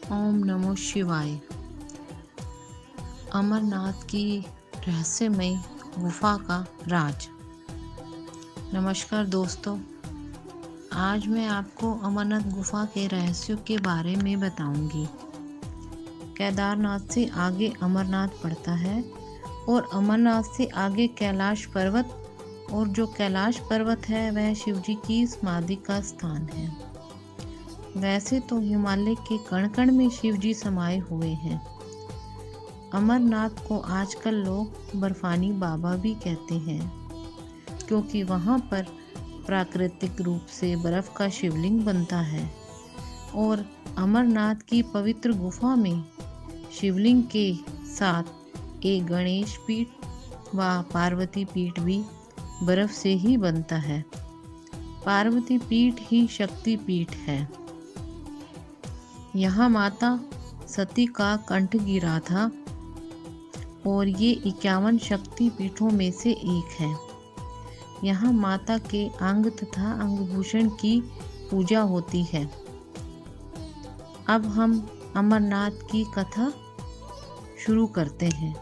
ओम नमो शिवाय। अमरनाथ की रहस्यमय गुफा का राज। नमस्कार दोस्तों, आज मैं आपको अमरनाथ गुफा के रहस्यों के बारे में बताऊंगी। केदारनाथ से आगे अमरनाथ पड़ता है और अमरनाथ से आगे कैलाश पर्वत, और जो कैलाश पर्वत है वह शिवजी की समाधि का स्थान है। वैसे तो हिमालय के कण कण में शिवजी समाये हुए हैं। अमरनाथ को आजकल लोग बर्फानी बाबा भी कहते हैं, क्योंकि वहाँ पर प्राकृतिक रूप से बर्फ का शिवलिंग बनता है। और अमरनाथ की पवित्र गुफा में शिवलिंग के साथ एक गणेश पीठ व पार्वती पीठ भी बर्फ से ही बनता है। पार्वती पीठ ही शक्ति पीठ है। यहाँ माता सती का कंठ गिरा था और ये 51 शक्ति पीठों में से एक है। यहाँ माता के अंग तथा अंगभूषण की पूजा होती है। अब हम अमरनाथ की कथा शुरू करते हैं।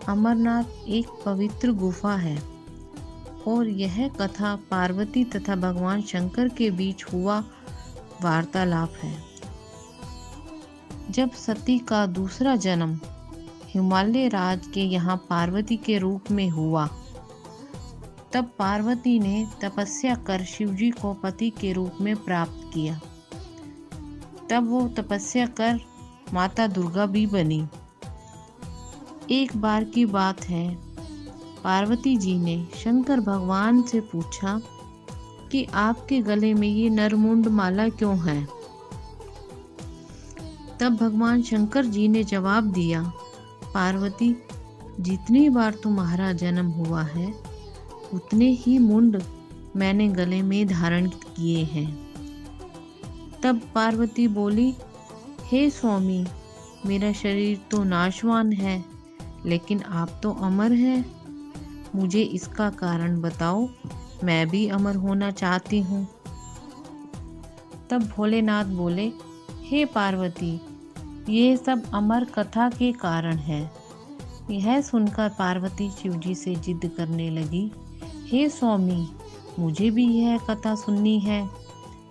अमरनाथ एक पवित्र गुफा है और यह कथा पार्वती तथा भगवान शंकर के बीच हुआ वार्तालाप है। जब सती का दूसरा जन्म हिमालय राज के यहाँ पार्वती के रूप में हुआ, तब पार्वती ने तपस्या कर शिवजी को पति के रूप में प्राप्त किया। तब वो तपस्या कर माता दुर्गा भी बनी। एक बार की बात है, पार्वती जी ने शंकर भगवान से पूछा कि आपके गले में ये नरमुंड माला क्यों है। तब भगवान शंकर जी ने जवाब दिया, पार्वती, जितनी बार तुम्हारा जन्म हुआ है उतने ही मुंड मैंने गले में धारण किए हैं। तब पार्वती बोली, हे स्वामी, मेरा शरीर तो नाशवान है, लेकिन आप तो अमर हैं। मुझे इसका कारण बताओ, मैं भी अमर होना चाहती हूँ। तब भोलेनाथ बोले, हे पार्वती, ये सब अमर कथा के कारण है। यह सुनकर पार्वती शिवजी से जिद करने लगी, हे स्वामी, मुझे भी यह कथा सुननी है।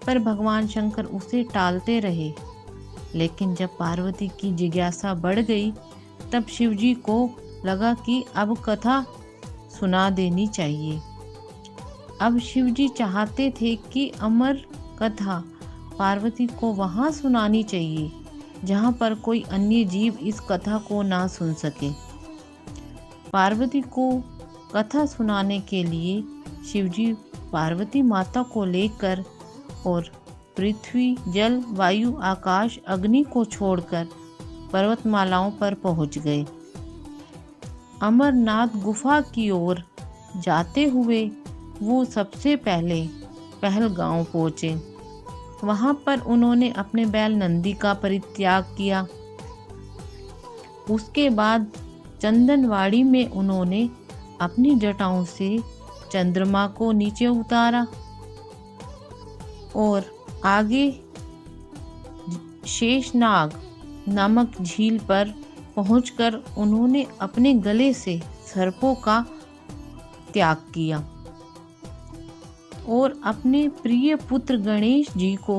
पर भगवान शंकर उसे टालते रहे। लेकिन जब पार्वती की जिज्ञासा बढ़ गई, तब शिवजी को लगा कि अब कथा सुना देनी चाहिए। अब शिवजी चाहते थे कि अमर कथा पार्वती को वहाँ सुनानी चाहिए जहाँ पर कोई अन्य जीव इस कथा को ना सुन सके। पार्वती को कथा सुनाने के लिए शिवजी पार्वती माता को लेकर और पृथ्वी, जल, वायु, आकाश, अग्नि को छोड़कर पर्वतमालाओं पर पहुँच गए। अमरनाथ गुफा की ओर जाते हुए वो सबसे पहले पहलगांव पहुँचे। वहाँ पर उन्होंने अपने बैल नंदी का परित्याग किया। उसके बाद चंदनवाड़ी में उन्होंने अपनी जटाओं से चंद्रमा को नीचे उतारा और आगे शेषनाग नामक झील पर पहुंचकर उन्होंने अपने गले से सर्पों का त्याग किया और अपने प्रिय पुत्र गणेश जी को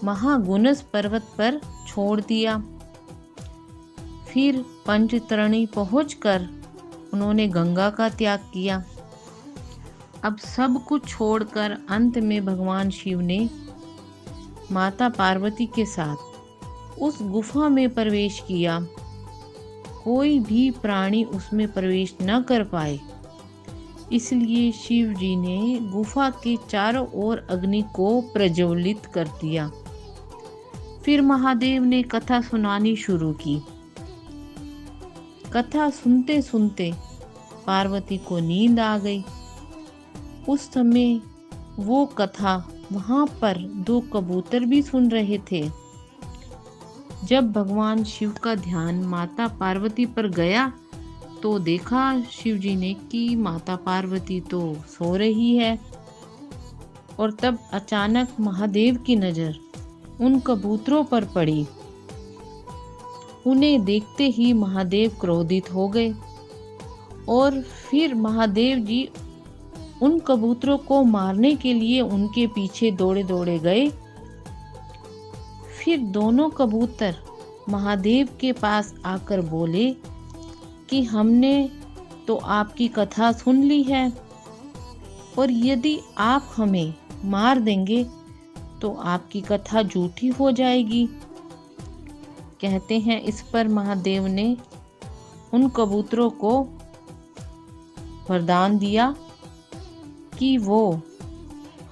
महागुनस पर्वत पर छोड़ दिया। फिर पंचतरणी पहुंचकर उन्होंने गंगा का त्याग किया। अब सब कुछ छोड़कर अंत में भगवान शिव ने माता पार्वती के साथ उस गुफा में प्रवेश किया। कोई भी प्राणी उसमें प्रवेश न कर पाए, इसलिए शिव जी ने गुफा के चारों ओर अग्नि को प्रज्वलित कर दिया। फिर महादेव ने कथा सुनानी शुरू की। कथा सुनते सुनते पार्वती को नींद आ गई। उस समय वो कथा वहाँ पर 2 कबूतर भी सुन रहे थे। जब भगवान शिव का ध्यान माता पार्वती पर गया तो देखा शिवजी ने कि माता पार्वती तो सो रही है। और तब अचानक महादेव की नज़र उन कबूतरों पर पड़ी। उन्हें देखते ही महादेव क्रोधित हो गए और फिर महादेव जी उन कबूतरों को मारने के लिए उनके पीछे दौड़े दौड़े गए। फिर दोनों कबूतर महादेव के पास आकर बोले कि हमने तो आपकी कथा सुन ली है और यदि आप हमें मार देंगे तो आपकी कथा झूठी हो जाएगी। कहते हैं इस पर महादेव ने उन कबूतरों को वरदान दिया कि वो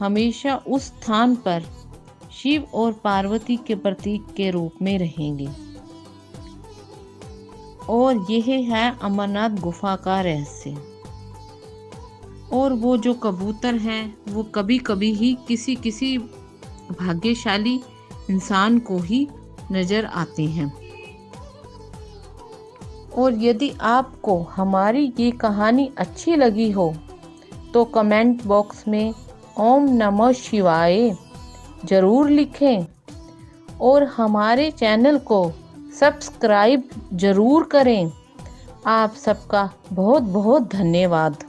हमेशा उस स्थान पर शिव और पार्वती के प्रतीक के रूप में रहेंगे। और यह है अमरनाथ गुफा का रहस्य। और वो जो कबूतर हैं वो कभी कभी ही किसी किसी भाग्यशाली इंसान को ही नजर आते हैं। और यदि आपको हमारी ये कहानी अच्छी लगी हो तो कमेंट बॉक्स में ओम नमः शिवाय ज़रूर लिखें और हमारे चैनल को सब्सक्राइब ज़रूर करें। आप सबका बहुत बहुत धन्यवाद।